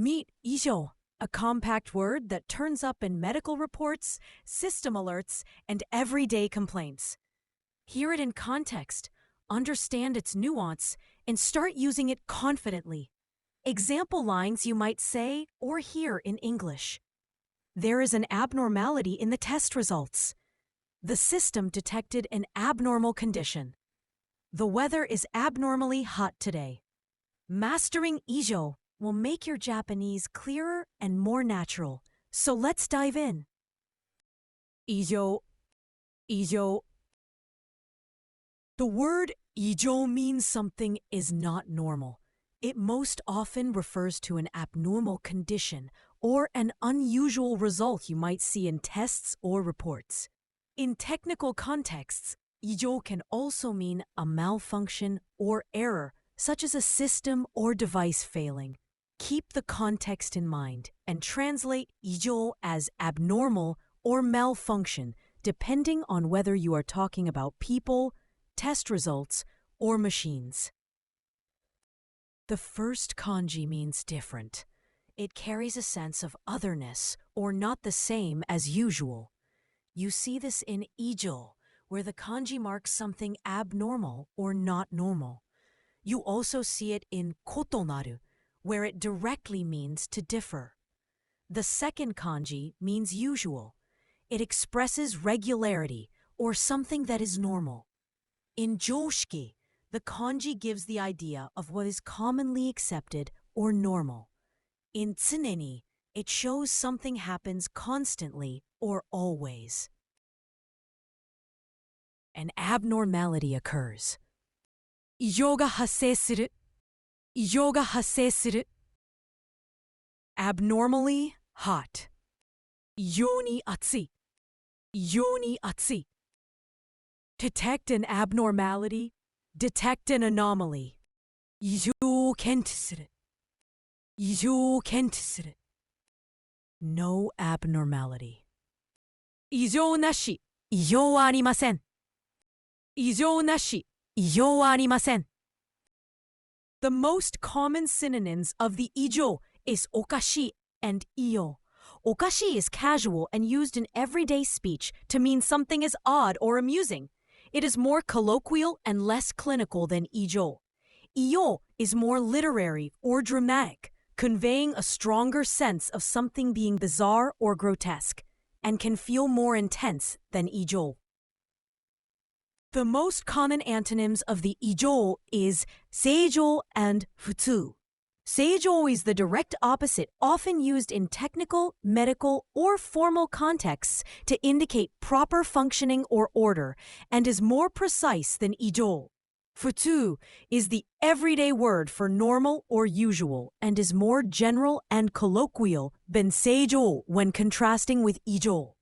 Meet いじょう, a compact word that turns up in medical reports, system alerts, and everyday complaints. Hear it in context, understand its nuance, and start using it confidently. Example lines you might say or hear in English. There is an abnormality in the test results. The system detected an abnormal condition. The weather is abnormally hot today. Mastering いじょう will make your Japanese clearer and more natural. So let's dive in. いじょう, いじょう. The word 異常 means something is not normal. It most often refers to an abnormal condition or an unusual result you might see in tests or reports. In technical contexts, 異常 can also mean a malfunction or error, such as a system or device failing. Keep the context in mind and translate 異常 as abnormal or malfunction, depending on whether you are talking about people, test results, or machines. The first kanji means different. It carries a sense of otherness or not the same as usual. You see this in 異常, where the kanji marks something abnormal or not normal. You also see it in 異なる, where it directly means to differ. The second kanji means usual. It expresses regularity or something that is normal. In 常識, the kanji gives the idea of what is commonly accepted or normal. In 常に, it shows something happens constantly or always. An abnormality occurs. 異常が発生する. 異常が発生する. Abnormally hot. 異常に暑い. 異常に暑い. Detect an abnormality. Detect an anomaly. 異常を検知する. 異常を検知する. No abnormality. 異常なし. 異常はありません. 異常なし. 異常はありません. The most common synonyms of the 異常 is おかしい and 異様. おかしい is casual and used in everyday speech to mean something is odd or amusing. It is more colloquial and less clinical than 異常. 異様 is more literary or dramatic, conveying a stronger sense of something being bizarre or grotesque, and can feel more intense than 異常. The most common antonyms of the 異常 is 正常 and 普通. 正常 is the direct opposite, often used in technical, medical, or formal contexts to indicate proper functioning or order, and is more precise than 異常. 普通 is the everyday word for normal or usual, and is more general and colloquial than 正常 when contrasting with 異常.